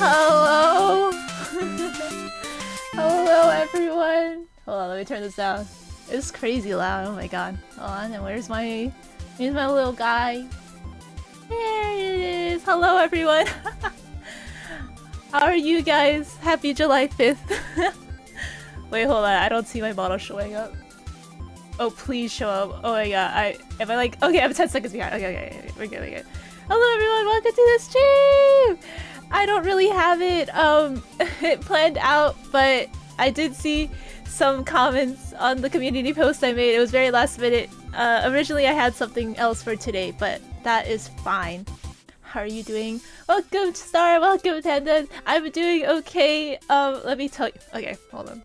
Hello! Hello, everyone! Hold on, let me turn this down. It's crazy loud, oh my god. Hold on, and where's my little guy? There it is! Hello, everyone! How are you guys? Happy July 5th! Wait, hold on, I don't see my model showing up. Oh, please show up. Oh my god, am I like... Okay, I'm 10 seconds behind. Okay, we're good. Hello everyone, welcome to the stream! I don't really have it planned out, but I did see some comments on the community post I made. It was very last minute. Originally I had something else for today, but that is fine. How are you doing? Welcome Star, welcome Tandon. I'm doing okay. Let me tell you. Okay, hold on.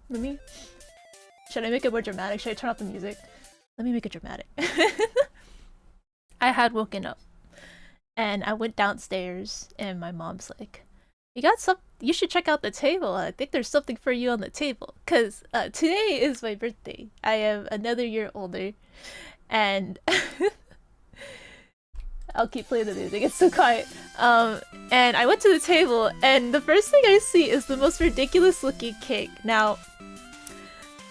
Should I make it more dramatic? Should I turn off the music? Let me make it dramatic. I had woken up and I went downstairs and my mom's like, you should check out the table. I think there's something for you on the table. Cause today is my birthday. I am another year older and I'll keep playing the music, it's so quiet. And I went to the table and the first thing I see is the most ridiculous looking cake. Now,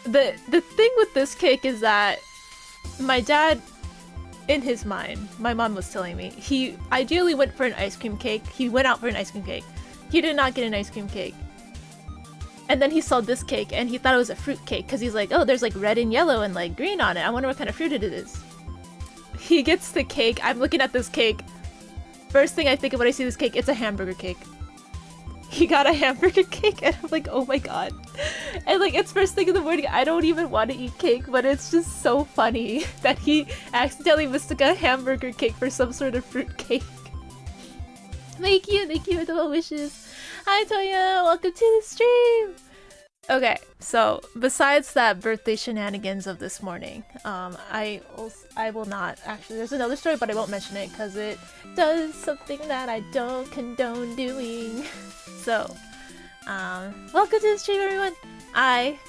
the thing with this cake is that my dad, in his mind, my mom was telling me, he ideally went for an ice cream cake. He went out for an ice cream cake. He did not get an ice cream cake. And then he saw this cake and he thought it was a fruit cake because he's like, oh, there's like red and yellow and like green on it. I wonder what kind of fruit it is. He gets the cake. I'm looking at this cake. First thing I think of when I see this cake, it's a hamburger cake. He got a hamburger cake and I'm like, oh my god. And like, it's first thing in the morning. I don't even want to eat cake, but it's just so funny that he accidentally mistook a hamburger cake for some sort of fruit cake. Thank you for the well wishes. Hi Toya, welcome to the stream. Okay, so besides that birthday shenanigans of this morning, I will not actually. There's another story, but I won't mention it because it does something that I don't condone doing. So, welcome to the stream, everyone. I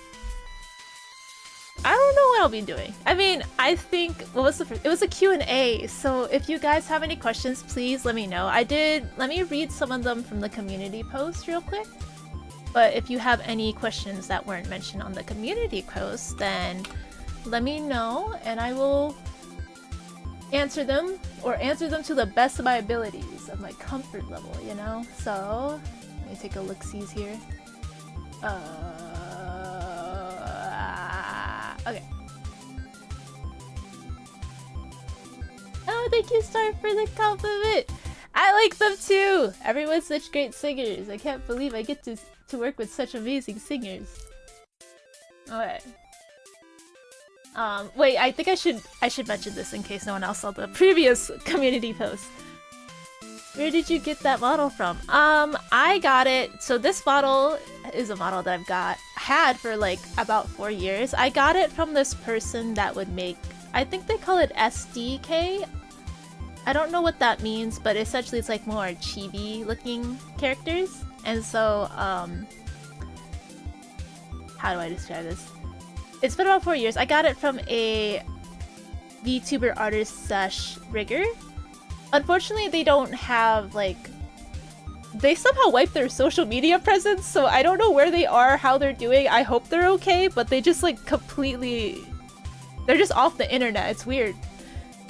don't know what I'll be doing. I mean, I think what was it was a Q&A. So if you guys have any questions, please let me know. Let me read some of them from the community post real quick. But if you have any questions that weren't mentioned on the community post, then let me know and I will answer them, or answer them to the best of my abilities, of my comfort level, you know? So, let me take a look-sees here. Okay. Oh, thank you, Star, for the compliment! I like them too! Everyone's such great singers. I can't believe I get to work with such amazing singers. Alright. Wait, I think I should mention this in case no one else saw the previous community post. Where did you get that model from? I got it. So this model is a model that I've had for like about 4 years. I got it from this person that would make, I think they call it SDK. I don't know what that means, but essentially it's like more chibi looking characters. And so, how do I describe this? It's been about 4 years. I got it from a VTuber artist / rigger. Unfortunately, they don't have, like... They somehow wiped their social media presence, so I don't know where they are, how they're doing. I hope they're okay, but they just, like, completely... They're just off the internet. It's weird.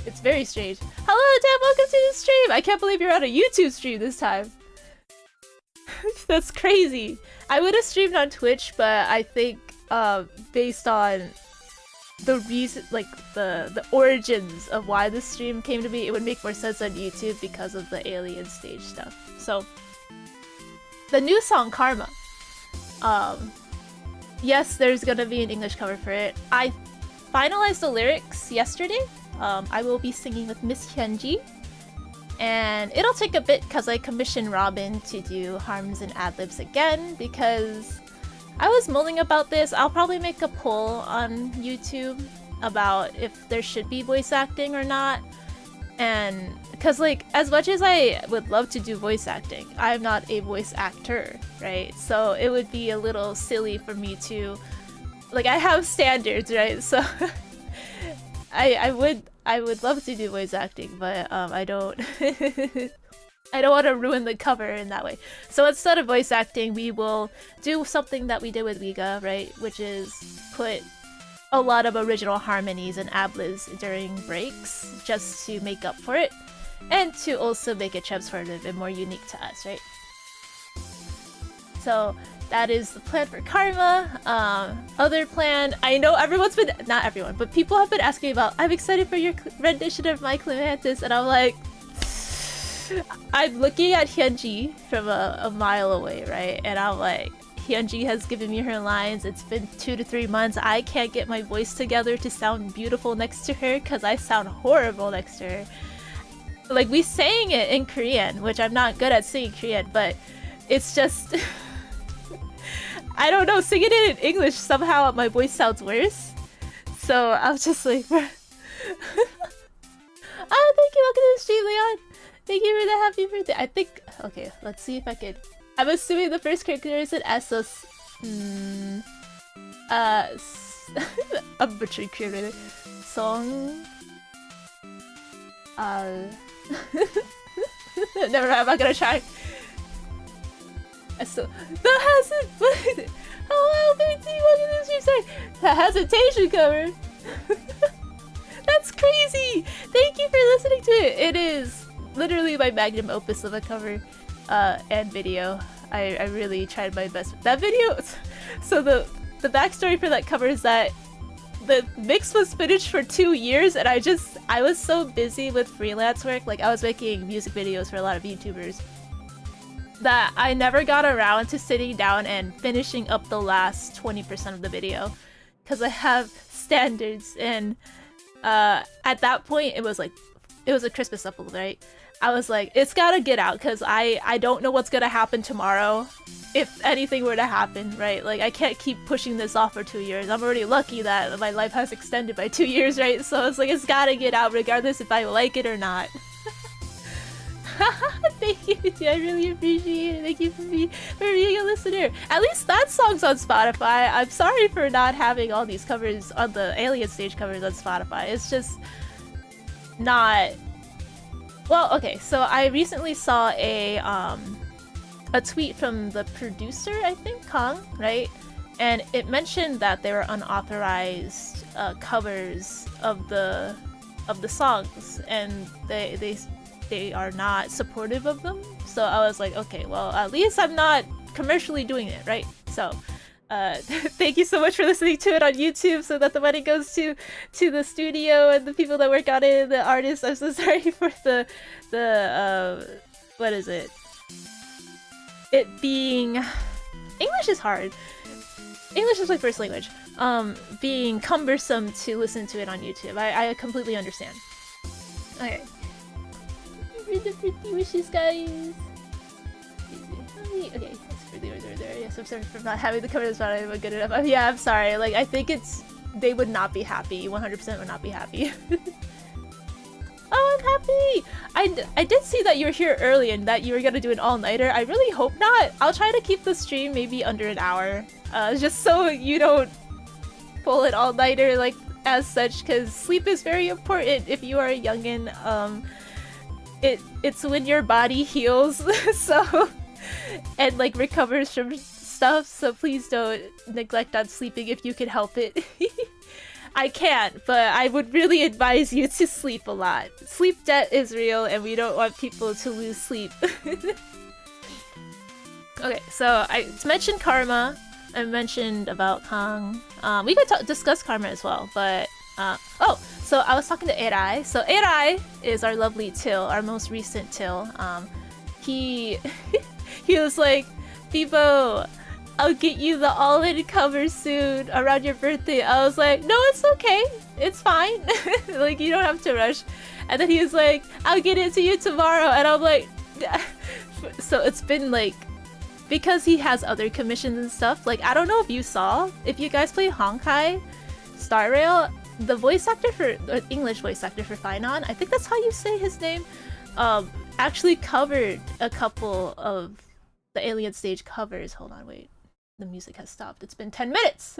It's very strange. Hello, Dan! Welcome to the stream! I can't believe you're on a YouTube stream this time. That's crazy. I would have streamed on Twitch, but I think based on the reason, like the origins of why this stream came to be, it would make more sense on YouTube because of the alien stage stuff. So the new song Karma. Yes, there's gonna be an English cover for it. I finalized the lyrics yesterday. I will be singing with Miss Hyunji. And it'll take a bit because I commissioned Robin to do harms and ad-libs again because I was mulling about this. I'll probably make a poll on YouTube about if there should be voice acting or not. And because like, as much as I would love to do voice acting, I'm not a voice actor, right? So it would be a little silly for me to, like, I have standards, right? So I would love to do voice acting, but I don't I don't want to ruin the cover in that way. So instead of voice acting, we will do something that we did with Wiga, right? Which is put a lot of original harmonies and ad-libs during breaks just to make up for it. And to also make it transportive and more unique to us, right? So that is the plan for Karma. Other plan, I know everyone's been, not everyone, but people have been asking about, I'm excited for your rendition of My Clemantis, and I'm like, I'm looking at Hyunji from a mile away, right? And I'm like, Hyunji has given me her lines. It's been 2 to 3 months. I can't get my voice together to sound beautiful next to her because I sound horrible next to her. Like, we sang it in Korean, which I'm not good at singing Korean, but it's just... I don't know, singing it in English, somehow my voice sounds worse. So I was just like... Oh, thank you, welcome to the stream, Leon! Thank you for the happy birthday. I think... Okay, let's see if I could... I'm assuming the first character is an Essos. I'm butchering Korean. Song... Never mind, I'm not gonna try. So the hesitation. Hello, BT. Welcome to the stream. Sorry, the hesitation cover. That's crazy. Thank you for listening to it. It is literally my magnum opus of a cover, and video. I really tried my best with that video. So the backstory for that cover is that the mix was finished for 2 years, and I was so busy with freelance work, like I was making music videos for a lot of YouTubers, that I never got around to sitting down and finishing up the last 20% of the video, because I have standards, and at that point it was a Christmas upload, right? I was like, it's gotta get out, because I don't know what's gonna happen tomorrow, if anything were to happen, right? Like, I can't keep pushing this off for 2 years. I'm already lucky that my life has extended by 2 years, right? So it's like, it's gotta get out regardless if I like it or not. Thank you, I really appreciate it. Thank you for being a listener. At least that song's on Spotify. I'm sorry for not having all these covers on the Alien Stage covers on Spotify. It's just not... Well, okay, so I recently saw a tweet from the producer, I think, Kang, right? And it mentioned that there were unauthorized covers of the songs, and they are not supportive of them. So I was like, okay, well, at least I'm not commercially doing it, right? So thank you so much for listening to it on YouTube, so that the money goes to the studio and the people that work on it, the artists. I'm so sorry for the what is it? It being... English is hard. English is my first language. Being cumbersome to listen to it on YouTube. I completely understand. Okay. Read the pretty wishes, guys. Okay, that's for the order there. Yes, I'm sorry for not having the cover. That's not even good enough. Yeah, I'm sorry. Like, I think they would not be happy. 100% would not be happy. Oh, I'm happy! I did see that you were here early and that you were gonna do an all-nighter. I really hope not. I'll try to keep the stream maybe under an hour. Just so you don't pull an all-nighter, like, as such, because sleep is very important if you are a youngin'. It's when your body heals, so... and, like, recovers from stuff, so please don't neglect on sleeping if you can help it. I can't, but I would really advise you to sleep a lot. Sleep debt is real, and we don't want people to lose sleep. Okay, so I mentioned Karma. I mentioned about Kang. We could discuss Karma as well, but... oh! So I was talking to Erai. So Erai is our lovely Till, our most recent Till. He was like, Bibo, I'll get you the all-in cover soon around your birthday. I was like, no, it's okay. It's fine. Like, you don't have to rush. And then he was like, I'll get it to you tomorrow. And I'm like, so it's been like, because he has other commissions and stuff, like, I don't know if you saw, if you guys play Honkai Star Rail, the voice actor for, English voice actor for Finon, I think that's how you say his name, actually covered a couple of the Alien Stage covers. Hold on, wait. The music has stopped. It's been 10 minutes!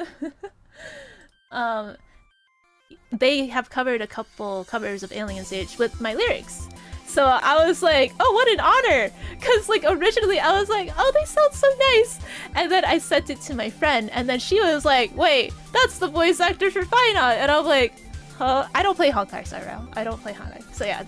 They have covered a couple covers of Alien Stage with my lyrics. So I was like, oh, what an honor! Because like originally I was like, oh, they sound so nice, and then I sent it to my friend, and then she was like, wait, that's the voice actor for Final, and I'm like, huh? I don't play Honkai Star Rail. I don't play Honkai. So yeah,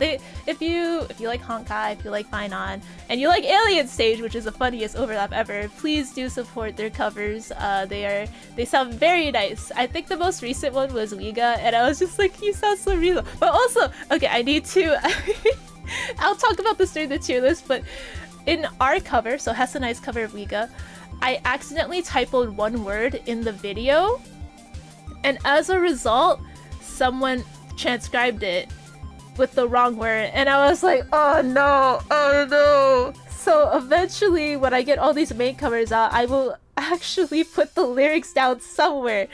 if you like Honkai, if you like Final, and you like Alien Stage, which is the funniest overlap ever, please do support their covers. They sound very nice. I think the most recent one was Wiga, and I was just like, you sound so real. But also, okay, I need to. I'll talk about this during the tier list, but in our cover, so Hasanai's cover of Wiga, I accidentally typoed one word in the video, and as a result, someone transcribed it with the wrong word, and I was like, oh no, oh no. So eventually, when I get all these main covers out, I will actually put the lyrics down somewhere.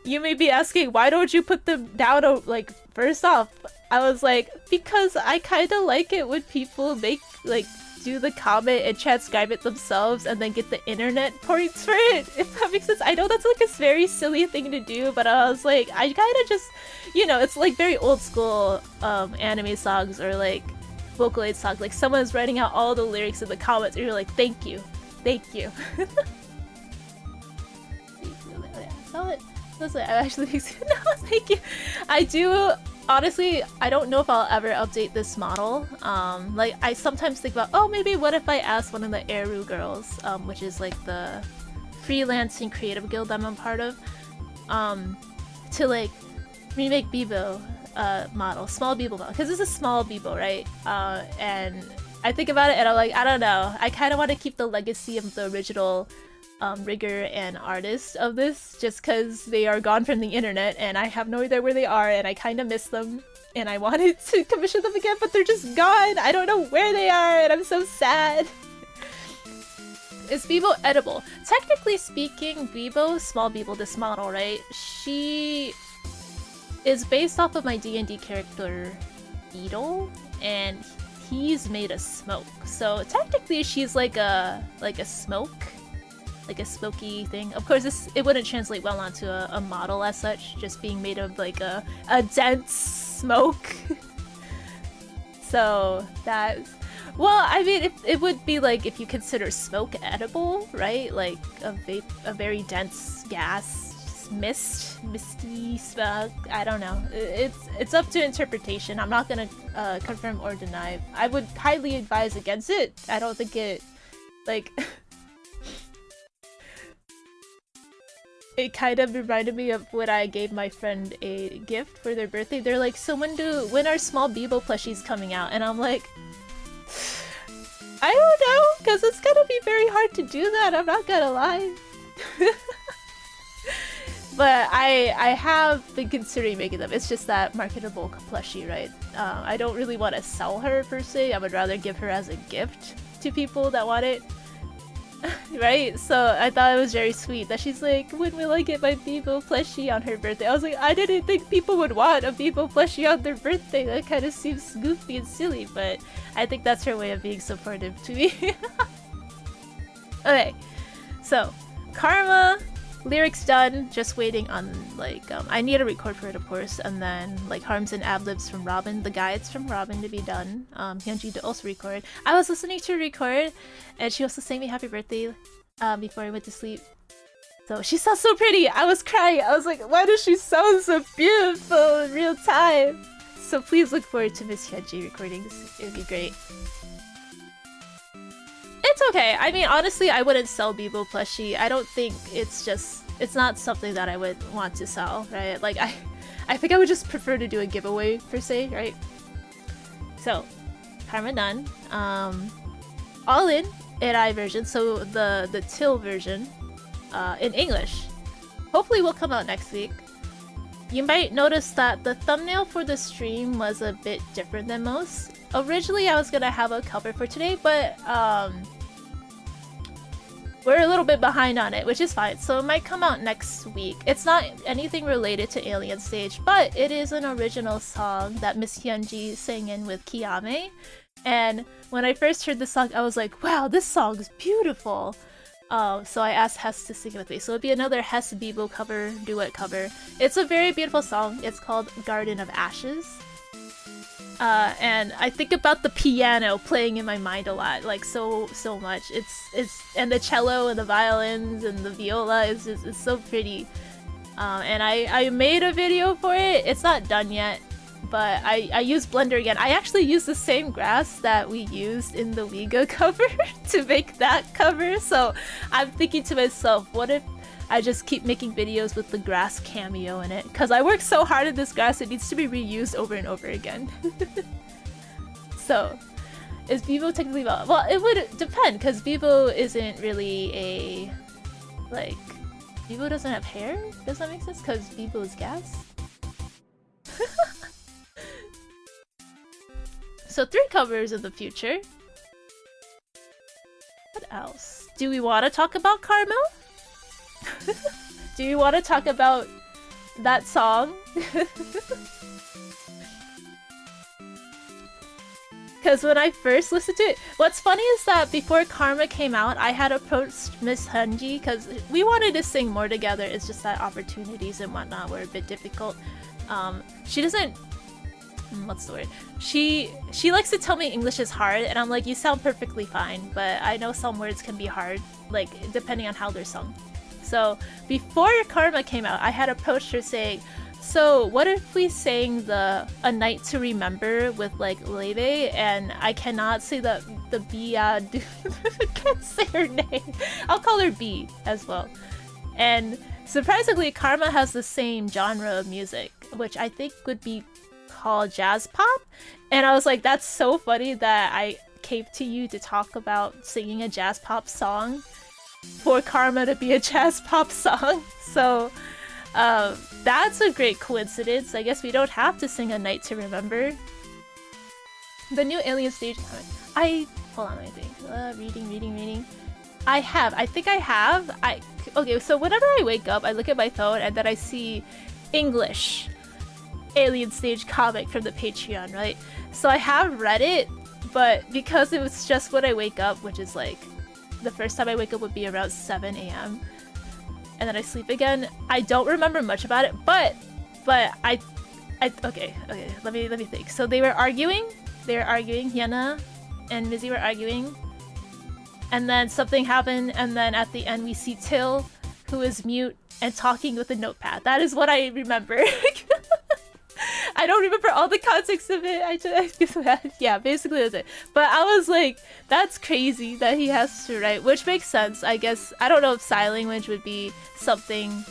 You may be asking, why don't you put them down, like, first off? I was like, because I kind of like it when people make, like, do the comment and transcribe it themselves and then get the internet points for it, if that makes sense. I know that's like a very silly thing to do, but I was like, I kind of just, you know, it's like very old school anime songs or like Vocaloid songs. Like someone's writing out all the lyrics in the comments and you're like, thank you. Thank you. I actually no, thank you. I do. Honestly, I don't know if I'll ever update this model. Like, I sometimes think about, oh, maybe what if I asked one of the Eru girls, which is like the freelancing creative guild I'm a part of, to like remake Bebo model, small Bebo model, because it's a small Bebo, right? And I think about it and I'm like, I don't know. I kind of want to keep the legacy of the original rigger and artist of this, just because they are gone from the internet and I have no idea where they are and I kind of miss them and I wanted to commission them again, but they're just gone. I don't know where they are and I'm so sad. Is Bebo edible? Technically speaking, Bebo, small Bebo, this model, right? She is based off of my D&D character Beetle, and he's made of smoke. So technically she's like a smoke, like a smoky thing. Of course, it wouldn't translate well onto a model as such, just being made of like a dense smoke. So that's, well, I mean, it would be like if you consider smoke edible, right? Like a very dense gas, misty smoke. I don't know. It's up to interpretation. I'm not gonna confirm or deny. I would highly advise against it. I don't think it, like. It kind of reminded me of when I gave my friend a gift for their birthday. They're like, so when are small Bebo plushies coming out? And I'm like, I don't know, because it's gonna be very hard to do that, I'm not gonna lie. But I have been considering making them. It's just that marketable plushie, right? I don't really want to sell her per se. I would rather give her as a gift to people that want it. Right? So I thought it was very sweet that she's like, when will I get my Bebo plushie on her birthday? I was like, I didn't think people would want a Bebo plushie on their birthday. That kind of seems goofy and silly, but I think that's her way of being supportive to me. Okay, so Karma, lyrics done, just waiting on like, I need to record for it of course, and then like harms and ad-libs from Robin, the guides from Robin to be done. Hyunji to also record. I was listening to her record, and she also sang me happy birthday before I went to sleep. So she sounds so pretty! I was crying! I was like, why does she sound so beautiful in real time? So please look forward to Miss Hyunji recordings, it would be great. It's okay. I mean, honestly, I wouldn't sell Bebo plushie. I don't think it's not something that I would want to sell, right? Like, I think I would just prefer to do a giveaway, per se, right? So, Karma done. All in AI version, so the Till version, in English. Hopefully will come out next week. You might notice that the thumbnail for the stream was a bit different than most. Originally, I was gonna have a cover for today, but, we're a little bit behind on it, which is fine, so it might come out next week. It's not anything related to Alien Stage, but it is an original song that Miss Hyunji sang in with Kiyame. And when I first heard the song, I was like, wow, this song's beautiful! So I asked Hess to sing it with me. So it'll be another Hess Bebo cover, duet cover. It's a very beautiful song. It's called Garden of Ashes. And I think about the piano playing in my mind a lot, like so much. It's and the cello and the violins and the viola is just, it's so pretty. And I made a video for it. It's not done yet, but I used Blender again. I actually used the same grass that we used in the Wiga cover to make that cover. So I'm thinking to myself, what if I just keep making videos with the grass cameo in it? Because I worked so hard at this grass, it needs to be reused over and over again. So, is Bebo technically valid? Well, it would depend, because Bebo isn't really a... like... Bebo doesn't have hair? Does that make sense? Because Bebo is gas? So 3 covers in the future. What else? Do we want to talk about Carmel? Do you want to talk about that song? Because when I first listened to it, what's funny is that before Karma came out, I had approached Miss Hunji because we wanted to sing more together. It's just that opportunities and whatnot were a bit difficult. She doesn't... what's the word? She likes to tell me English is hard, and I'm like, you sound perfectly fine, but I know some words can be hard, like, depending on how they're sung. So before Karma came out, I had approached her saying, so what if we sang the A Night to Remember with like Lebe, and I cannot say the B, I can't say her name. I'll call her B as well. And surprisingly, Karma has the same genre of music, which I think would be called jazz pop. And I was like, that's so funny that I came to you to talk about singing a jazz pop song for Karma to be a jazz pop song. So that's a great coincidence. I guess we don't have to sing A Night to Remember. The new Alien stage... hold on, I think. Reading. I think I have. Okay, so whenever I wake up, I look at my phone and then I see English Alien stage comic from the Patreon, right? So I have read it, but because it was just when I wake up, which is like the first time I wake up would be around 7 a.m. and then I sleep again, I don't remember much about it, but okay, let me think. So they were arguing, Hyuna and Mizzy were arguing, and then something happened, and then at the end we see Till, who is mute and talking with a notepad. That is what I remember. I don't remember all the context of it. Yeah, basically that's it. But I was like, that's crazy that he has to write, which makes sense, I guess. I don't know if sign language would be something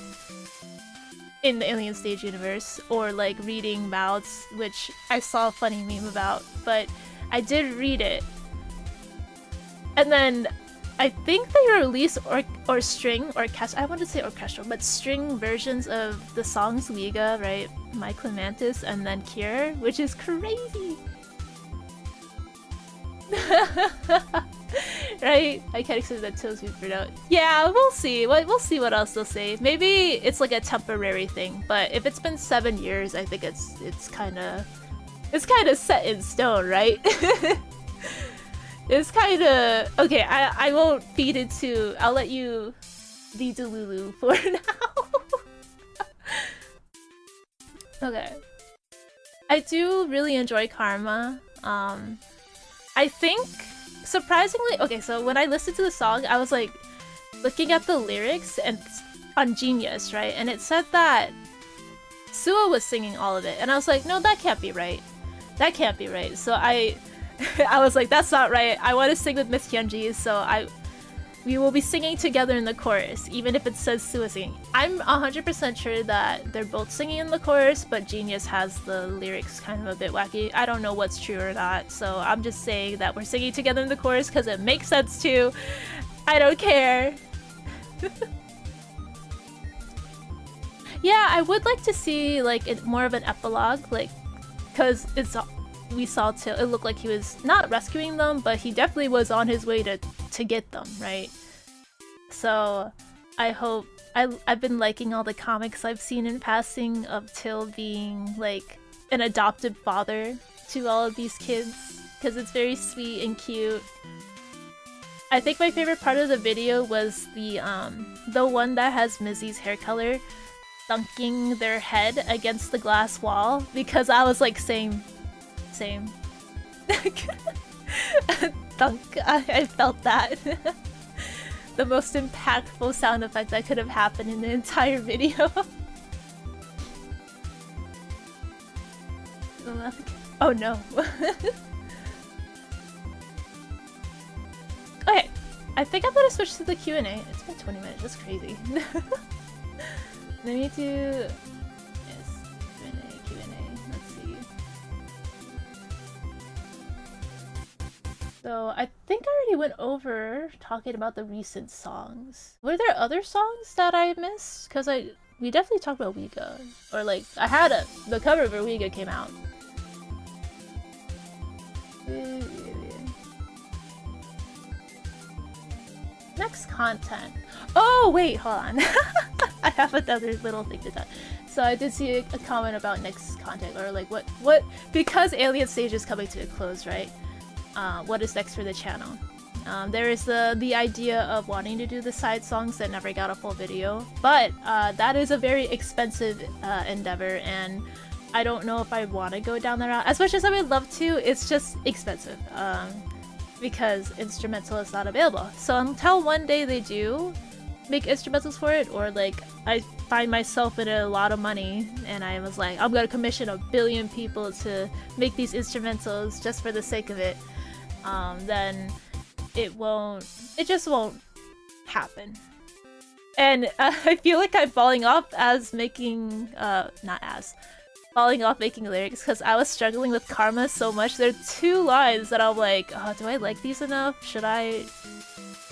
in the Alien Stage universe, or like reading mouths, which I saw a funny meme about, but I did read it. And then I think they released I want to say orchestral, but string versions of the songs Liga, right? My Clementis and then Cure, which is crazy. Right? I can't accept that Till's been out. Yeah, we'll see. We'll see what else they'll say. Maybe it's like a temporary thing, but if it's been 7 years, I think it's kind of set in stone, right? It's kind of... Okay, I won't feed into... I'll let you be Delulu for now. Okay. I do really enjoy Karma. I think, surprisingly... Okay, so when I listened to the song, I was like looking at the lyrics and on Genius, right? And it said that Suo was singing all of it. And I was like, no, that can't be right. That can't be right. So I was like, that's not right. I want to sing with Miss Hyunji, so we will be singing together in the chorus, even if it says Suo singing. I'm 100% sure that they're both singing in the chorus, but Genius has the lyrics kind of a bit wacky. I don't know what's true or not, so I'm just saying that we're singing together in the chorus because it makes sense too. I don't care. Yeah, I would like to see like more of an epilogue, like, because we saw Till, it looked like he was not rescuing them, but he definitely was on his way to get them, right? So I hope... I've been liking all the comics I've seen in passing of Till being like an adopted father to all of these kids, because it's very sweet and cute. I think my favorite part of the video was the one that has Mizzy's hair color dunking their head against the glass wall, because I was like saying Same. Thunk. I felt that. The most impactful sound effect that could have happened in the entire video. Oh no. Okay, I think I'm gonna switch to the Q&A. It's been 20 minutes, that's crazy. Let me do... Yes, Q&A, let's see. So, I think I already went over talking about the recent songs. Were there other songs that I missed? Because we definitely talked about Ouiga. Or like, the cover of Ouiga came out. Next content. Oh wait, hold on. I have another little thing to talk. So I did see a comment about next content, or like what because Alien Stage is coming to a close, right? What is next for the channel? There is the idea of wanting to do the side songs that never got a full video, but that is a very expensive endeavor, and I don't know if I want to go down that route. As much as I would love to, it's just expensive. Because instrumental is not available. So until one day they do make instrumentals for it, or like I find myself in a lot of money and I was like, I'm gonna commission 1 billion people to make these instrumentals just for the sake of it, then it just won't happen. And I feel like I'm falling off making lyrics because I was struggling with Karma so much. There are 2 lines that I'm like, oh, do I like these enough? Should I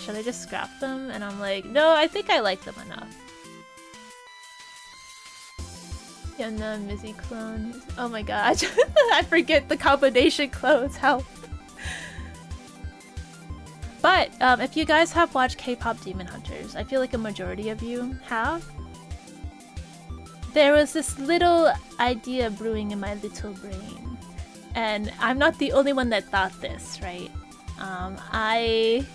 just scrap them? And I'm like, no, I think I like them enough. Yuna, Mizzy clone. Oh my god, I forget the combination clones, help. But if you guys have watched K-pop Demon Hunters, I feel like a majority of you have. There was this little idea brewing in my little brain, and I'm not the only one that thought this, right? Maybe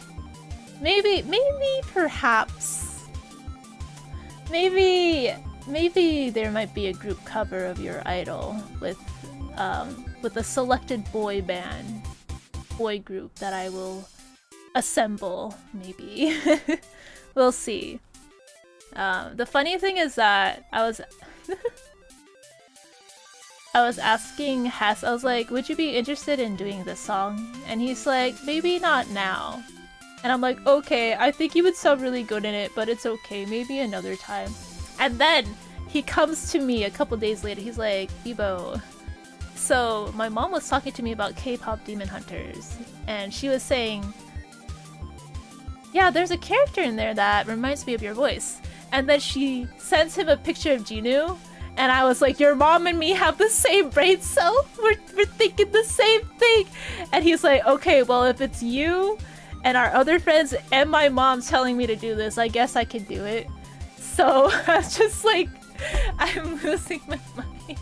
there might be a group cover of your idol with a selected boy group that I will assemble, maybe. We'll see. The funny thing is that I was asking Hess, I was like, would you be interested in doing this song? And he's like, maybe not now. And I'm like, okay, I think you would sound really good in it, but it's okay, maybe another time. And then he comes to me a couple days later, he's like, Bebo, so my mom was talking to me about K-pop Demon Hunters, and she was saying, yeah, there's a character in there that reminds me of your voice. And then she sends him a picture of Jinu, and I was like, your mom and me have the same brain cell? We're thinking the same thing! And he's like, okay, well, if it's you and our other friends and my mom telling me to do this, I guess I can do it. So I was just like, I'm losing my mind.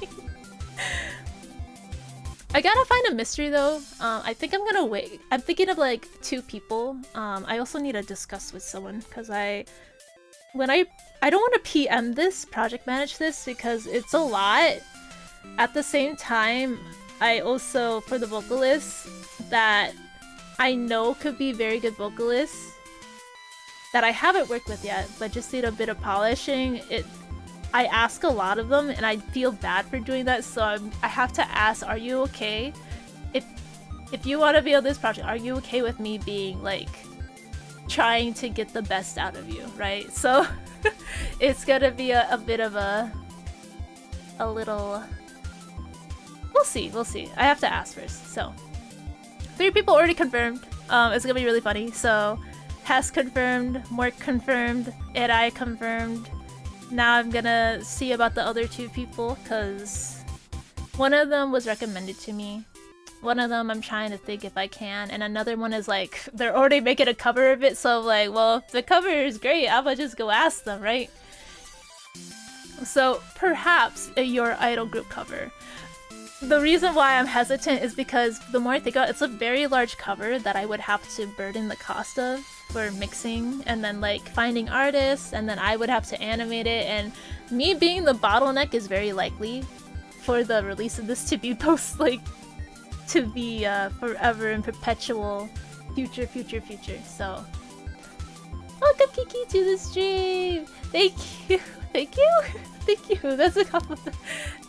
I gotta find a mystery though. I think I'm gonna wait. I'm thinking of like 2 people. I also need to discuss with someone, because I don't want to PM this, project manage this, because it's a lot. At the same time, I also, for the vocalists that I know could be very good vocalists that I haven't worked with yet, but just need a bit of polishing, I ask a lot of them, and I feel bad for doing that, so I have to ask, are you okay? If you want to be on this project, are you okay with me being like trying to get the best out of you, right? So it's gonna be a bit of a little... We'll see. I have to ask first. So 3 people already confirmed. It's gonna be really funny. So Hess confirmed, Mork confirmed, Eri confirmed. Now I'm gonna see about the other 2 people, because one of them was recommended to me. One of them I'm trying to think if I can, and another one is like, they're already making a cover of it, so I'm like, well, if the cover is great, I'm gonna just go ask them, right? So perhaps your idol group cover. The reason why I'm hesitant is because the more I think about it, it's a very large cover that I would have to burden the cost of for mixing, and then like finding artists, and then I would have to animate it, and me being the bottleneck is very likely for the release of this to be to be forever and perpetual future. So welcome Kiki to the stream. Thank you. Thank you. That's a compliment.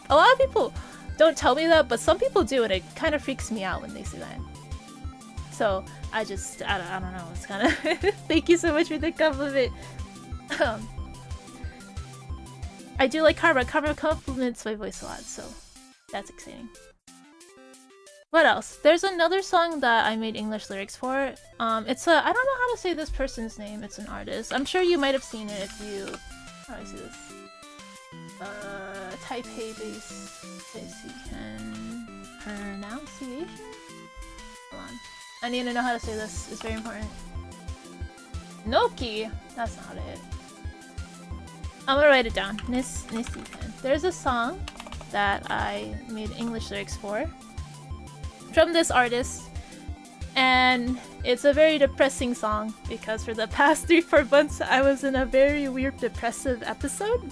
A lot of people don't tell me that, but some people do, and it kind of freaks me out when they say that. So I don't know. It's kind of thank you so much for the compliment. I do like Karma. Karma compliments my voice a lot, so that's exciting. What else? There's another song that I made English lyrics for. It's a I don't know how to say this person's name. It's an artist. I'm sure you might have seen it if you. How do I say this? Taipei-based pronunciation. Hold on. I need to know how to say this. It's very important. Noki. That's not it. I'm gonna write it down. Nisikan. There's a song that I made English lyrics for from this artist, and it's a very depressing song because for the past 3-4 months I was in a very weird depressive episode.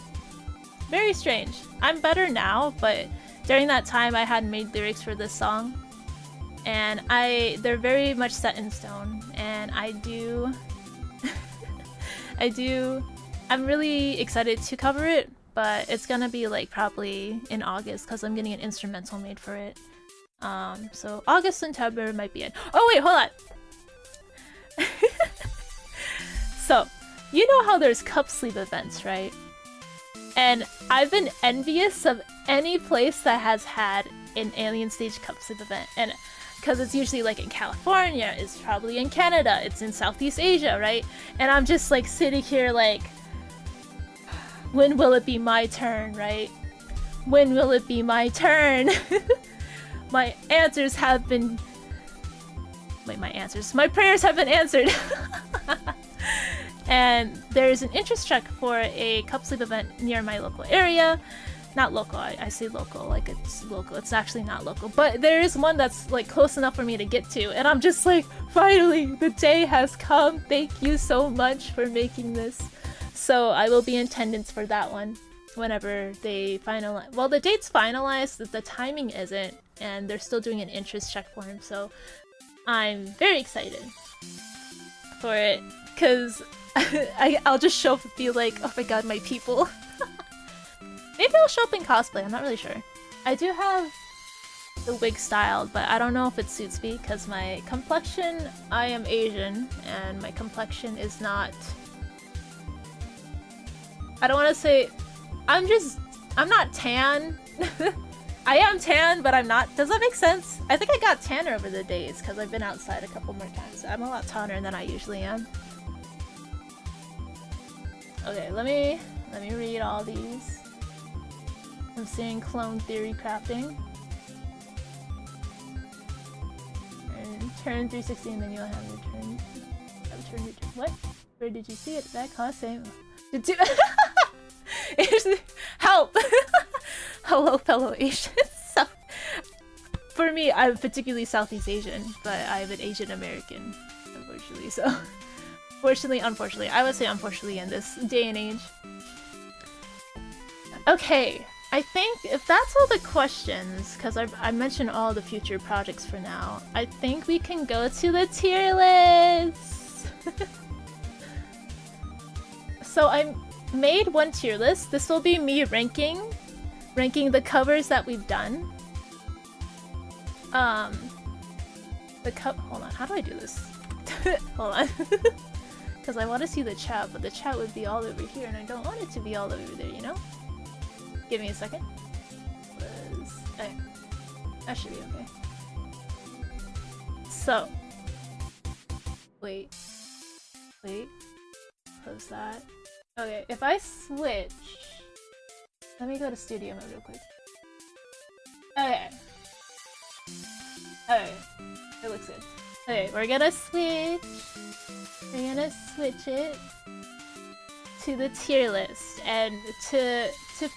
Very strange. I'm better now, but during that time I had made lyrics for this song, and they're very much set in stone, and I'm really excited to cover it, but it's gonna be like probably in August because I'm getting an instrumental made for it. So August, September might be it. Oh wait, hold on. So, you know how there's cup sleeve events, right? And I've been envious of any place that has had an Alien Stage cup sleeve event, and because it's usually like in California, it's probably in Canada, it's in Southeast Asia, right? And I'm just like sitting here like, when will it be my turn, right? When will it be my turn? My answers have been... Wait, my prayers have been answered. And there's an interest check for a cup sleeve event near my local area. Not local, I say local, like it's local. It's actually not local, but there is one that's like close enough for me to get to, and I'm just like, finally, the day has come. Thank you so much for making this. So I will be in attendance for that one whenever they finalize. Well, the date's finalized, the timing isn't, and they're still doing an interest check for him, so I'm very excited for it, because I'll just show up and be like, oh my god, my people. Maybe I'll show up in cosplay, I'm not really sure. I do have the wig styled, but I don't know if it suits me, because my complexion, I am Asian, and my complexion is not... I don't want to say... I'm not tan. I am tan, but I'm not. Does that make sense? I think I got tanner over the days because I've been outside a couple more times. I'm a lot tanner than I usually am. Okay, let me read all these. I'm seeing clone theory crafting. And turn 360 and then you'll have your turn. What? Where did you see it? That cost same. Help! Hello, fellow Asians. So, for me, I'm particularly Southeast Asian, but I'm an Asian American, unfortunately. So, unfortunately, I would say unfortunately in this day and age. Okay, I think if that's all the questions, because I mentioned all the future projects for now, I think we can go to the tier list. So I made one tier list. This will be me ranking the covers that we've done. Hold on, how do I do this? Hold on. Because I want to see the chat, but the chat would be all over here, and I don't want it to be all over there, you know? Give me a second. Okay. That should be okay. So. Wait. Close that. Okay, if I switch... Let me go to studio mode real quick. Okay. Okay. It looks good. Okay, we're gonna switch. We're gonna switch it to the tier list. And to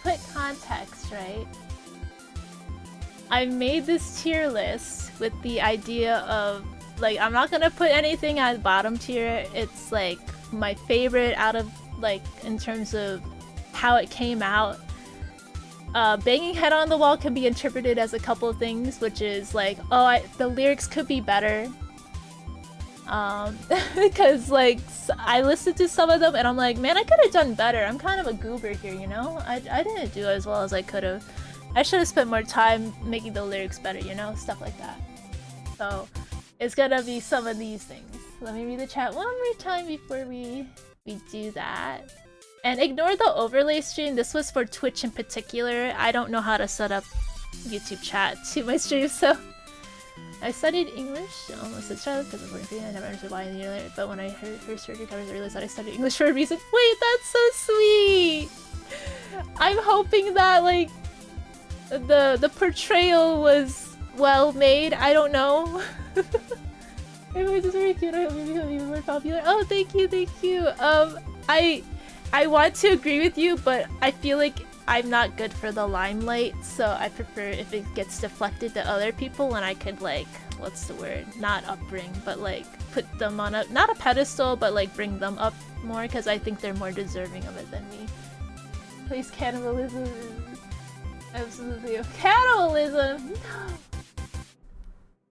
put context, right? I made this tier list with the idea of, like, I'm not gonna put anything at bottom tier. It's like my favorite out of, like, in terms of how it came out. banging head on the wall can be interpreted as a couple of things, which is like, oh, the lyrics could be better. Because like I listened to some of them and I'm like, man, I could have done better. I'm kind of a goober here, you know? I didn't do as well as I could have. I should have spent more time making the lyrics better, you know? Stuff like that. So it's gonna be some of these things. Let me read the chat one more time before we do that. And ignore the overlay stream. This was for Twitch in particular. I don't know how to set up YouTube chat to my stream, so I studied English almost at childhood because of working. I never understood why in the year, but when I first heard your covers, I realized that I studied English for a reason. Wait, that's so sweet! I'm hoping that, like, the portrayal was well made. I don't know. Anyways, it's very cute. I hope you become even more popular. Oh, thank you, thank you. I want to agree with you, but I feel like I'm not good for the limelight, so I prefer if it gets deflected to other people and I could, like, what's the word? Not upbring, but like put them on not a pedestal, but like bring them up more, because I think they're more deserving of it than me. Please, cannibalism is absolutely cannibalism.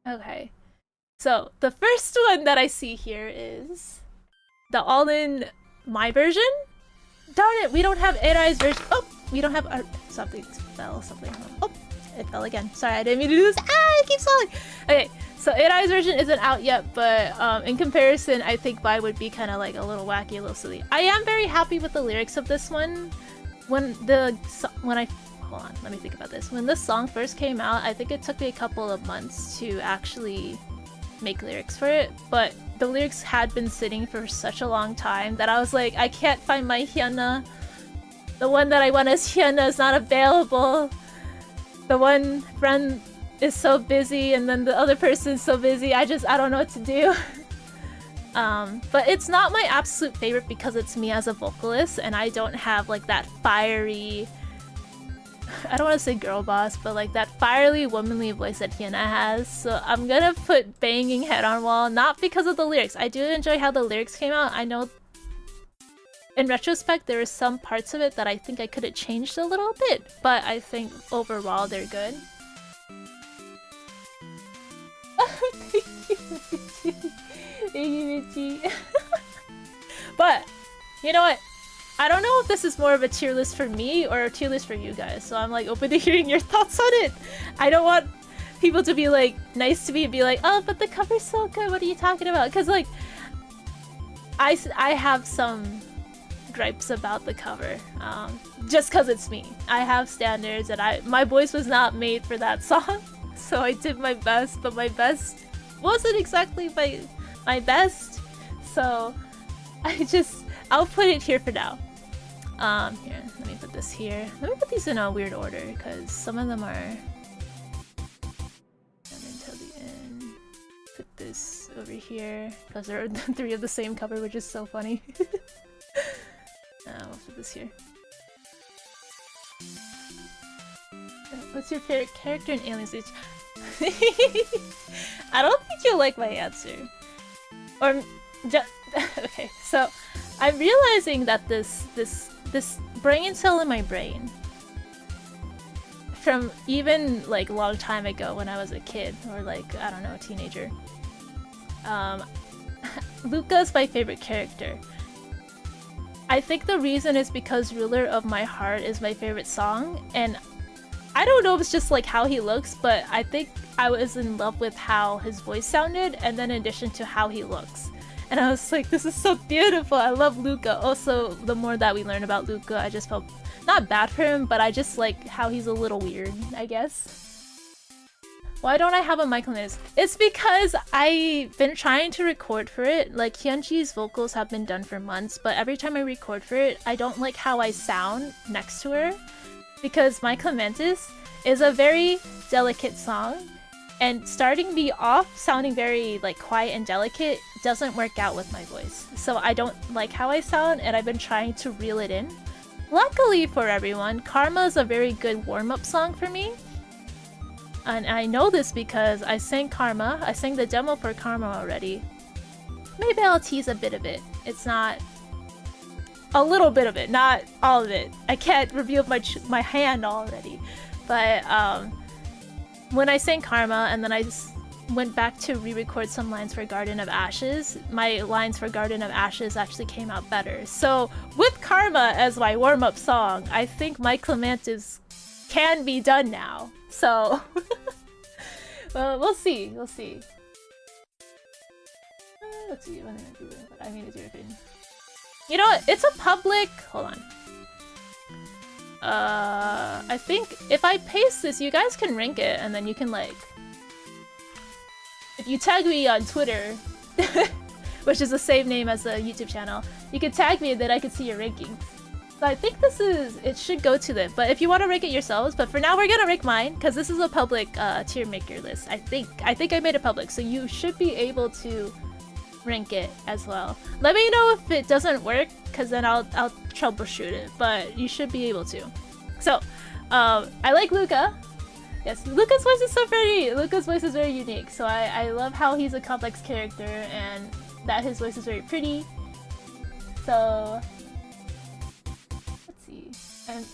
No. Okay, so the first one that I see here is the all-in my version. Darn it, we don't have Erai's version. Oh, we don't have something fell, something. Oh, it fell again. Sorry, I didn't mean to do this. Ah, it keeps falling. Okay, so Erai's version isn't out yet, but in comparison, I think mine would be kind of like a little wacky, a little silly. I am very happy with the lyrics of this one. When I hold on, let me think about this. When this song first came out, I think it took me a couple of months to actually make lyrics for it, but the lyrics had been sitting for such a long time that I was like, I can't find my Hyuna. The one that I want as Hyuna is not available. The one friend is so busy and then the other person's so busy. I don't know what to do. But it's not my absolute favorite because it's me as a vocalist and I don't have like that fiery, I don't want to say girl boss, but like that fiery womanly voice that Hyuna has. So I'm gonna put banging head on wall, not because of the lyrics. I do enjoy how the lyrics came out. I know in retrospect there were some parts of it that I think I could have changed a little bit, but I think overall they're good. Thank you, Mitchie. But you know what? I don't know if this is more of a tier list for me or a tier list for you guys, so I'm like open to hearing your thoughts on it. I don't want people to be like nice to me and be like, oh, but the cover's so good, what are you talking about? Because like I have some gripes about the cover, just because it's me. I have standards and my voice was not made for that song, so I did my best, but my best wasn't exactly my best, so I'll put it here for now. Here, let me put this here. Let me put these in a weird order, because some of them are until the end. Put this over here, because there are 3 of the same cover, which is so funny. We'll put this here. What's your favorite character in Alien Stage? I don't think you'll like my answer. Or okay, so I'm realizing that this brain cell in my brain from even like a long time ago when I was a kid or like, I don't know, a teenager. Luca's my favorite character. I think the reason is because Ruler of My Heart is my favorite song, and I don't know if it's just like how he looks, but I think I was in love with how his voice sounded and then in addition to how he looks. And I was like, this is so beautiful, I love Luca. Also, the more that we learn about Luca, I just felt not bad for him, but I just like how he's a little weird, I guess. Why don't I have a mic limit? It's because I've been trying to record for it. Like, Hyunji's vocals have been done for months, but every time I record for it, I don't like how I sound next to her. Because My Clementis is a very delicate song, and starting me off sounding very like quiet and delicate doesn't work out with my voice. So I don't like how I sound, and I've been trying to reel it in. Luckily for everyone, Karma is a very good warm-up song for me. And I know this because I sang Karma. I sang the demo for Karma already. Maybe I'll tease a bit of it. It's not a little bit of it, not all of it. I can't reveal my hand already, but when I sang Karma and then I just went back to re-record some lines for Garden of Ashes, my lines for Garden of Ashes actually came out better. So with Karma as my warm-up song, I think My Clementis can be done now. So well, we'll see. Let's see what am I doing? I mean, it's your thing. You know what? It's a public. Hold on. I think if I paste this, you guys can rank it, and then you can like, if you tag me on Twitter, which is the same name as the YouTube channel, you can tag me and then I can see your rankings. So I think it should go to them, but if you want to rank it yourselves, but for now we're gonna rank mine, because this is a public tier maker list, I think I made it public, so you should be able to rank it as well. Let me know if it doesn't work, because then I'll troubleshoot it, but you should be able to. So, I like Luca. Yes, Luca's voice is so pretty! Luca's voice is very unique, so I love how he's a complex character and that his voice is very pretty. So, let's see. And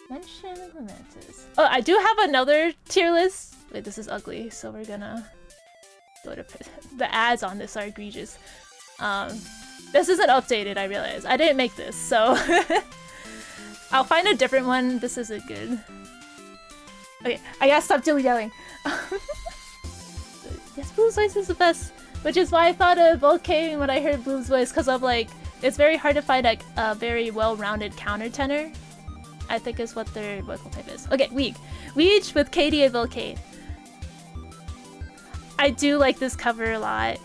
mention Clementis. Oh, I do have another tier list. Wait, this is ugly, so we're gonna go to the ads on this are egregious. This isn't updated, I realize. I didn't make this, so I'll find a different one. This isn't good. Okay, I gotta stop dilly-dallying. Yes, Bloom's voice is the best, which is why I thought of Volcane when I heard Bloom's voice, because I'm like, it's very hard to find a very well-rounded countertenor, I think is what their vocal type is. Okay, Weeg. Weeg with Katie and Volcane. I do like this cover a lot.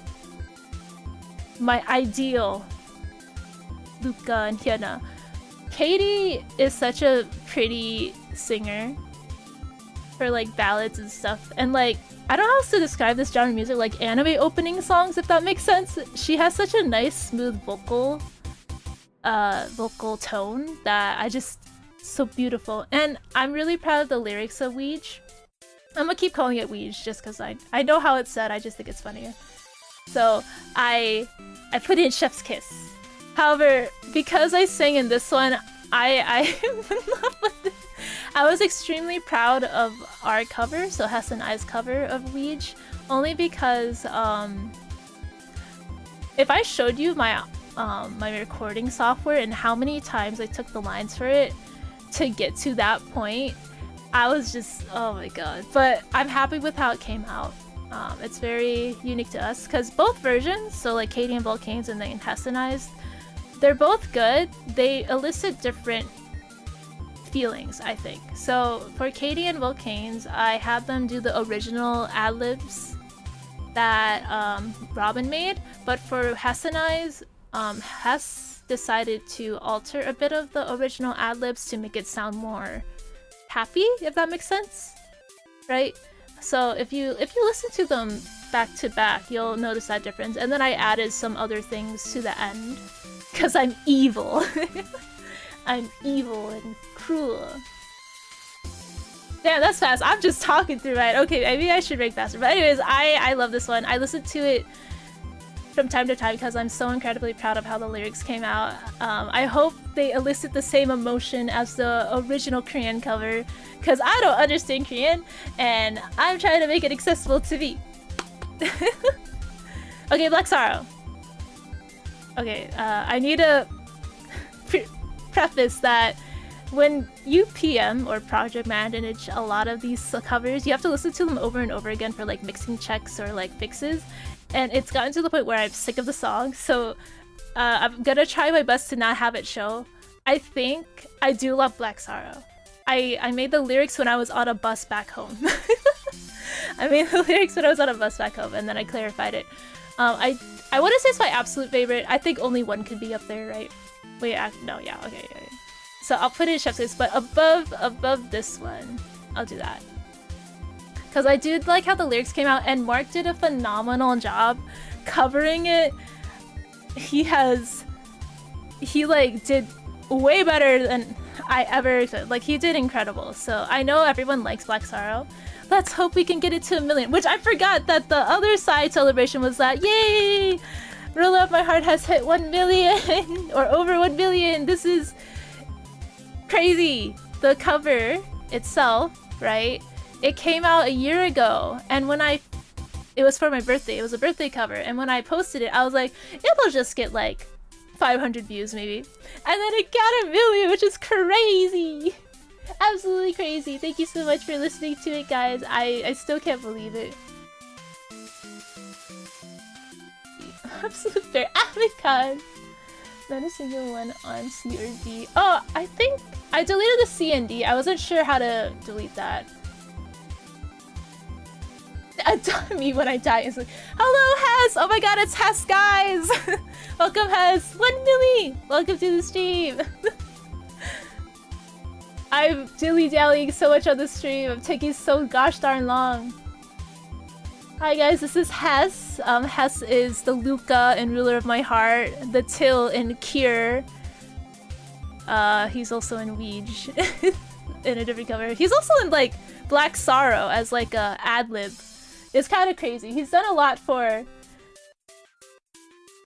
My ideal Luca and Hyuna. Katie is such a pretty singer for like ballads and stuff, and like I don't know how else to describe this genre of music, like anime opening songs, if that makes sense. She has such a nice smooth vocal tone that I just so beautiful, and I'm really proud of the lyrics of Weege. I'm gonna keep calling it Weege just because I know how it's said, I just think it's funnier. So I put in Chef's Kiss. However, because I sang in this one, I was extremely proud of our cover, so Hess and I's cover of Weege, only because if I showed you my my recording software and how many times I took the lines for it to get to that point, I was just, oh my god. But I'm happy with how it came out. It's very unique to us, because both versions, so like Katie and Volcane's and then Hess and I's, they're both good. They elicit different feelings, I think. So for Katie and Volcane's, I had them do the original ad-libs that Robin made, but for Hess and I's, Hess decided to alter a bit of the original ad-libs to make it sound more happy, if that makes sense, right? So if you listen to them back to back, you'll notice that difference. And then I added some other things to the end, because I'm evil. I'm evil and cruel. Damn, that's fast. I'm just talking through it. Okay, maybe I should rank faster. But anyways, I love this one. I listen to it from time to time because I'm so incredibly proud of how the lyrics came out. I hope they elicit the same emotion as the original Korean cover, because I don't understand Korean and I'm trying to make it accessible to me. Okay, Black Sorrow. Okay, I need to preface that when you PM or project manage a lot of these covers, you have to listen to them over and over again for like mixing checks or like fixes, and it's gotten to the point where I'm sick of the song, so I'm gonna try my best to not have it show. I think I do love Black Sorrow. I made the lyrics when I was on a bus back home. I made the lyrics when I was on a bus back home, and then I clarified it. I wouldn't say it's my absolute favorite. I think only one could be up there, right? Wait, no, yeah, okay. So I'll put it in Chef's Kiss, but above this one, I'll do that. Because I do like how the lyrics came out, and Mark did a phenomenal job covering it. He like did way better than I ever could. Like, he did incredible. So I know everyone likes Black Sorrow. Let's hope we can get it to 1 million, which I forgot that the other side celebration was that, yay! Ruler of My Heart has hit 1 million or over 1 million. This is crazy. The cover itself, right? It came out a year ago, and when it was for my birthday. It was a birthday cover, and when I posted it, I was like, it'll just get like 500 views maybe. And then it got 1 million, which is crazy. Absolutely crazy. Thank you so much for listening to it, guys. I still can't believe it. Absolute fair. Oh my god. Not a single one on C or D. Oh, I think I deleted the C and D. I wasn't sure how to delete that. Me when I die is like, hello Hess! Oh my god, it's Hess, guys! Welcome Hess! 1 milli! Welcome to the stream! I'm dilly-dallying so much on the stream. I'm taking so gosh darn long. Hi guys, this is Hess. Hess is the Luca in Ruler of My Heart, the Till in Cure. He's also in Ouija in a different cover. He's also in like Black Sorrow as like a ad-lib. It's kind of crazy. He's done a lot for...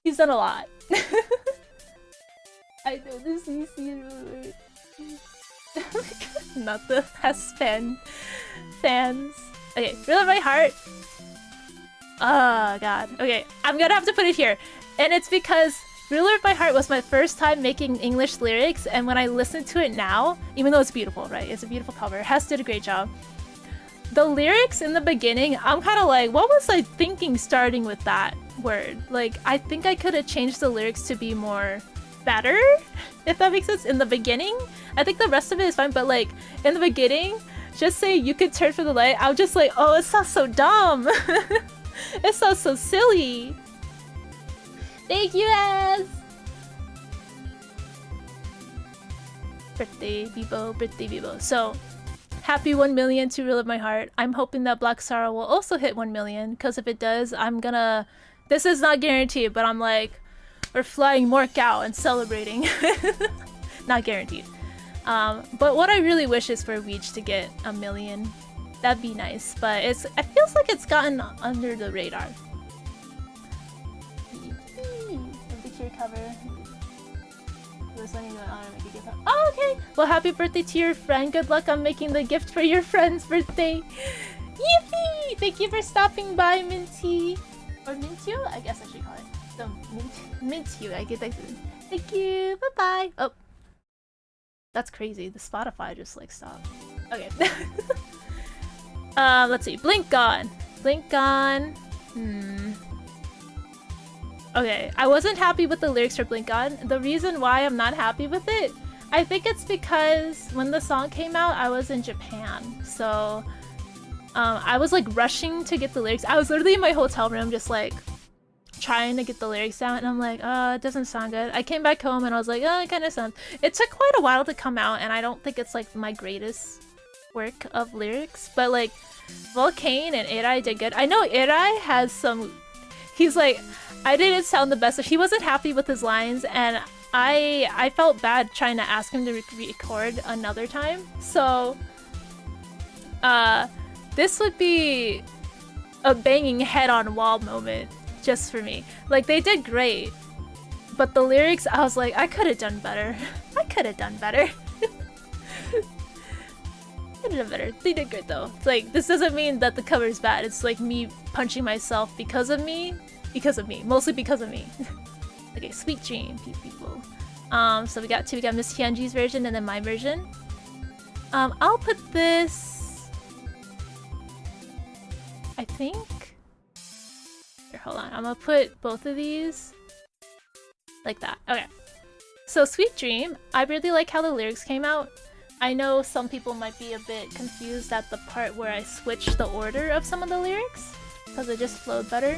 He's done a lot. I know this CC. Not the Hess fans. Okay, Ruler of My Heart. Oh god. Okay, I'm gonna have to put it here. And it's because Ruler of My Heart was my first time making English lyrics, and when I listen to it now, even though it's beautiful, right? It's a beautiful cover. Hess did a great job. The lyrics in the beginning, I'm kind of like, what was I thinking starting with that word? Like, I think I could have changed the lyrics to be more better, if that makes sense, in the beginning. I think the rest of it is fine, but like, in the beginning, just say you could turn for the light. I'm just like, oh, it sounds so dumb. It sounds so silly. Thank you, Az! Birthday Bibo. So, happy 1 million to Rule of My Heart. I'm hoping that Black Sorrow will also hit 1 million, because if it does, I'm gonna... This is not guaranteed, but I'm like, we're flying Mork out and celebrating. Not guaranteed. But what I really wish is for Ouija to get 1 million. That'd be nice, but it feels like it's gotten under the radar. The Cure cover. Oh, okay! Well, happy birthday to your friend. Good luck on making the gift for your friend's birthday. Yippee! Thank you for stopping by, Minty. Or Mintyu? I guess I should call it. So, Mintyu. I get that. Thank you. Bye-bye. Oh. That's crazy. The Spotify just like stopped. Okay. Let's see. Blink Gone. Blink Gone. Okay, I wasn't happy with the lyrics for Blink On. The reason why I'm not happy with it, I think it's because when the song came out, I was in Japan. So, I was like rushing to get the lyrics. I was literally in my hotel room just like trying to get the lyrics down, and I'm like, it doesn't sound good. I came back home and I was like, it kind of sounds... It took quite a while to come out, and I don't think it's like my greatest work of lyrics, but like Volcane and Irai did good. I know Irai has some... He's like... I didn't sound the best. He wasn't happy with his lines, and I felt bad trying to ask him to record another time. So, this would be a banging head-on-wall moment just for me. Like, they did great, but the lyrics, I was like, I could have done better. I could have done better. Could have done better. They did good though. It's like, this doesn't mean that the cover's bad. It's like me punching myself because of me. Because of me. Mostly because of me. Okay, Sweet Dream, people. So we got two. We got Miss Hyunji's version and then my version. I'll put this... I think... Here, hold on. I'm gonna put both of these like that. Okay. So Sweet Dream, I really like how the lyrics came out. I know some people might be a bit confused at the part where I switched the order of some of the lyrics, because it just flowed better.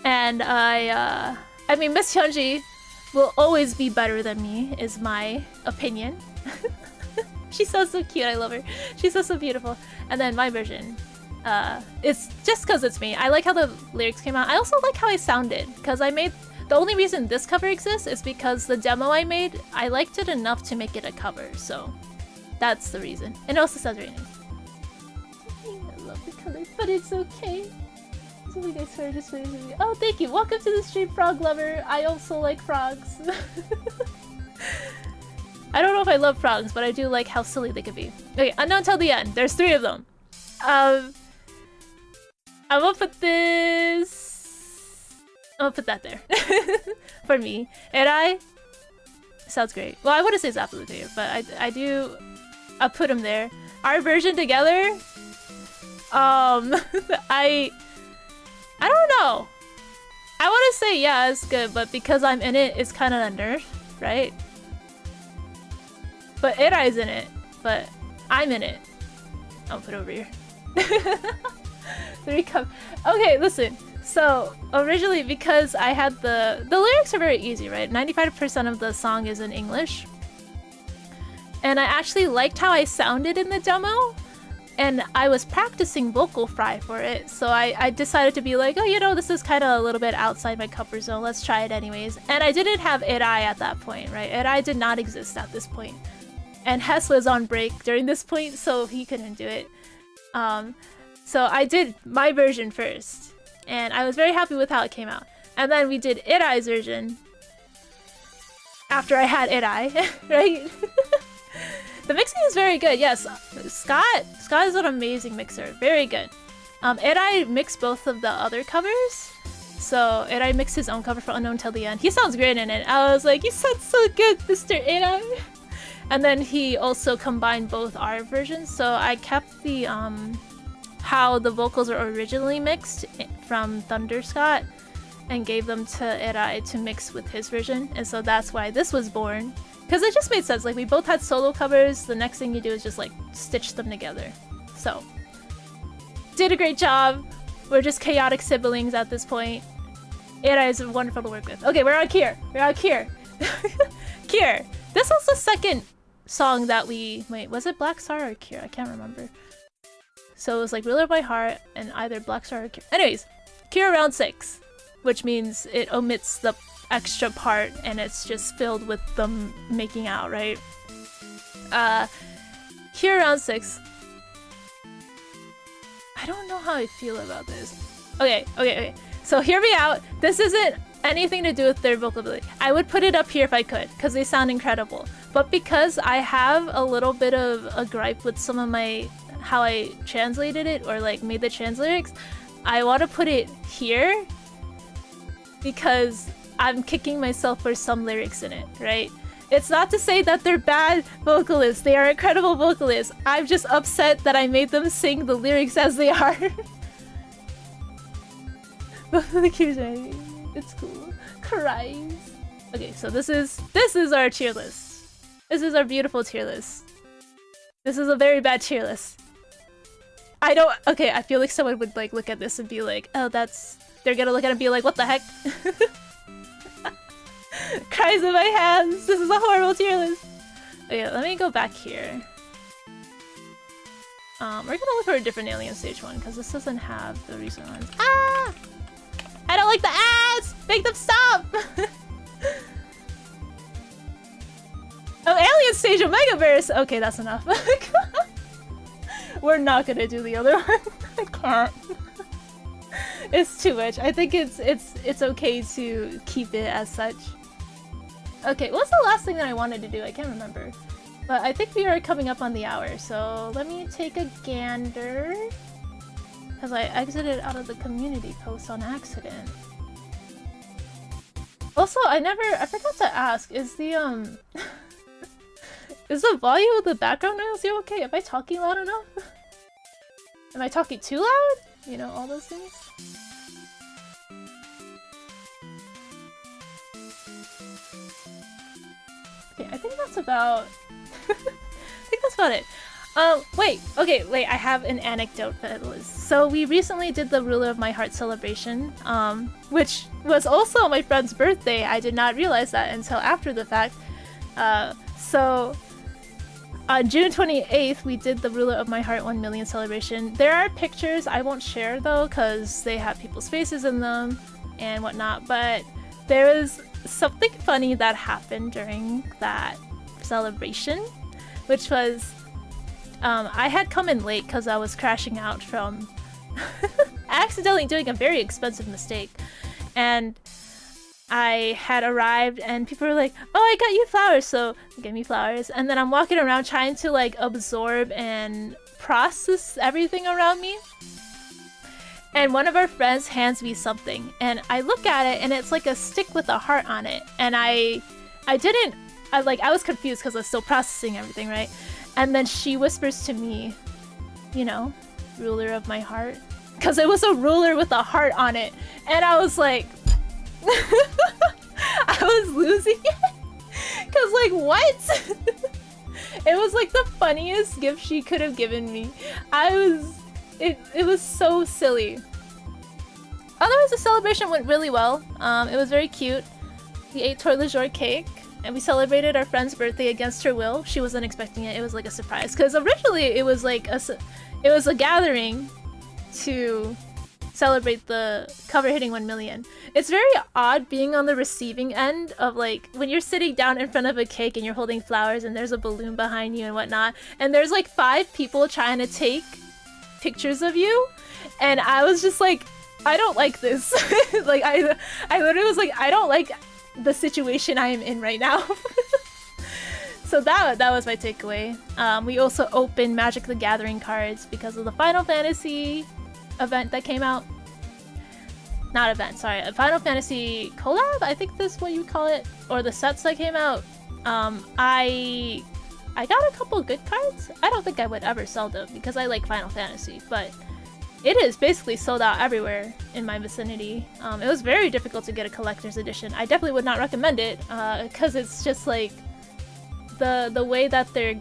And I mean, Miss Hyunji will always be better than me, is my opinion. She sounds so cute, I love her. She's so beautiful. And then my version, it's just because it's me. I like how the lyrics came out. I also like how I sounded, because I made... The only reason this cover exists is because the demo I made, I liked it enough to make it a cover, so that's the reason. And it also sounds very nice. I love the color, but it's okay. Really nice for just me. Oh, thank you. Welcome to the stream, frog lover. I also like frogs. I don't know if I love frogs, but I do like how silly they could be. Okay, unknown till the end. There's 3 of them. I'm gonna put this. I'm gonna put that there for me. And sounds great. Well, I wouldn't say it's absolutely clear, but I'll put them there. Our version together. I don't know. I want to say yeah, it's good, but because I'm in it, it's kind of a nerf, right? But Irai's in it, but I'm in it. I'll put it over here. 3 cup. Okay, listen. So originally, because I had the lyrics are very easy, right? 95% of the song is in English, and I actually liked how I sounded in the demo. And I was practicing vocal fry for it, so I decided to be like, oh, you know, this is kind of a little bit outside my comfort zone. Let's try it anyways. And I didn't have Irai at that point, right? Irai did not exist at this point. And Hess was on break during this point, so he couldn't do it. So I did my version first, and I was very happy with how it came out. And then we did Irai's version after I had Irai, right? The mixing is very good, yes. Scott is an amazing mixer, very good. Irai mixed both of the other covers. So Irai mixed his own cover for Unknown Till the End. He sounds great in it. I was like, you sound so good, Mr. Irai. And then he also combined both our versions. So I kept the how the vocals are originally mixed from Thunder Scott and gave them to Irai to mix with his version. And so that's why this was born. Because it just made sense, like we both had solo covers, the next thing you do is just like stitch them together. So, did a great job. We're just chaotic siblings at this point. Irai is wonderful to work with. Okay, we're on Kier. We're on Kier. Kier. This was the second song that we... Wait, was it Black Star or Kier? I can't remember. So it was like Ruler of My Heart and either Black Star or Kier. Anyways, Kier round 6, which means it omits the extra part and it's just filled with them making out, right? Here round 6. I don't know how I feel about this. Okay. So hear me out. This isn't anything to do with their vocal ability. I would put it up here if I could, because they sound incredible. But because I have a little bit of a gripe with some of how I translated it or like made the trans lyrics, I want to put it here because I'm kicking myself for some lyrics in it, right? It's not to say that they're bad vocalists. They are incredible vocalists. I'm just upset that I made them sing the lyrics as they are. It's cool. Cries. Okay, so this is our tier list. This is our beautiful tier list. This is a very bad tier list. I feel like someone would like look at this and be like, oh, they're gonna look at it and be like, what the heck? Cries in my hands. This is a horrible tier list. Okay, let me go back here. We're gonna look for a different Alien Stage 1 because this doesn't have the recent ones. Ah! I don't like the ads! Make them stop! Oh, Alien Stage Omegaverse! Okay, that's enough. We're not gonna do the other one. I can't. It's too much. I think it's okay to keep it as such. Okay, what's the last thing that I wanted to do? I can't remember. But I think we are coming up on the hour, so let me take a gander. Because I exited out of the community post on accident. Also, I forgot to ask, is the is the volume of the background noise okay? Am I talking loud enough? Am I talking too loud? You know, all those things? Okay, I think that's about... it. Wait, I have an anecdote for this. So we recently did the Ruler of My Heart celebration, which was also my friend's birthday. I did not realize that until after the fact. So on June 28th, we did the Ruler of My Heart 1 million celebration. There are pictures I won't share though, because they have people's faces in them and whatnot, but there was something funny that happened during that celebration, which was I had come in late because I was crashing out from I accidentally doing a very expensive mistake. And I had arrived and people were like, oh, I got you flowers, so give me flowers. And then I'm walking around trying to like absorb and process everything around me. And one of our friends hands me something and I look at it and it's like a stick with a heart on it. And I was confused because I was still processing everything, right? And then she whispers to me, you know, ruler of my heart. Because it was a ruler with a heart on it. And I was like, I was losing it. Because like, what? It was like the funniest gift she could have given me. It was so silly. Otherwise, the celebration went really well. It was very cute. We ate tourte de jour cake. And we celebrated our friend's birthday against her will. She wasn't expecting it. It was like a surprise. Because originally it was like a gathering to celebrate the cover hitting 1 million. It's very odd being on the receiving end of like when you're sitting down in front of a cake and you're holding flowers and there's a balloon behind you and whatnot. And there's like 5 people trying to take pictures of you. And I was just like, I don't like this. Like I literally was like, I don't like the situation I am in right now. So that was my takeaway. We also opened Magic the Gathering cards because of the Final Fantasy event that came out. Not event, sorry. A Final Fantasy collab? I think that's what you call it. Or the sets that came out. I got a couple good cards. I don't think I would ever sell them because I like Final Fantasy, but it is basically sold out everywhere in my vicinity. It was very difficult to get a collector's edition. I definitely would not recommend it because it's just like the way that they're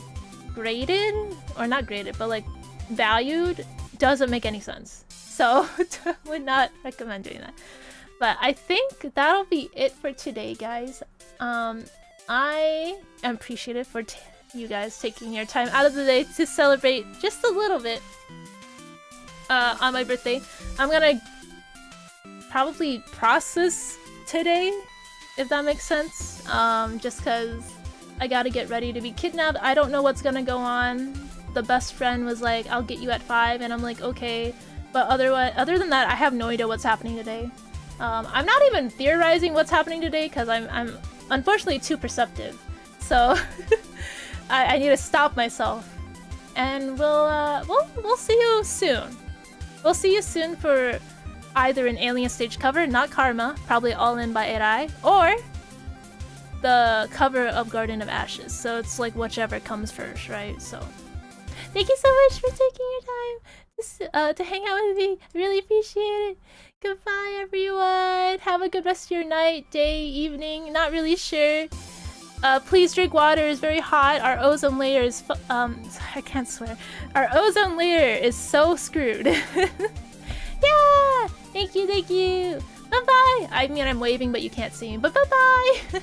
graded, or not graded, but like valued, doesn't make any sense. So would not recommend doing that. But I think that'll be it for today, guys. I am appreciative for you guys taking your time out of the day to celebrate just a little bit on my birthday. I'm gonna probably process today, if that makes sense. Just because I gotta get ready to be kidnapped. I don't know what's gonna go on. The best friend was like, I'll get you at 5, and I'm like, okay. But other than that, I have no idea what's happening today. I'm not even theorizing what's happening today because I'm unfortunately too perceptive. So I need to stop myself. And we'll see you soon. We'll see you soon for either an Alien stage cover, not Karma, probably All In by Erai, or the cover of Garden of Ashes. So it's like whichever comes first, right? So thank you so much for taking your time to hang out with me. I really appreciate it. Goodbye, everyone. Have a good rest of your night, day, evening. Not really sure. Please drink water. It's very hot. Our ozone layer is I can't swear. Our ozone layer is so screwed. Yeah! Thank you, thank you. Bye-bye. I mean, I'm waving, but you can't see me. But bye-bye.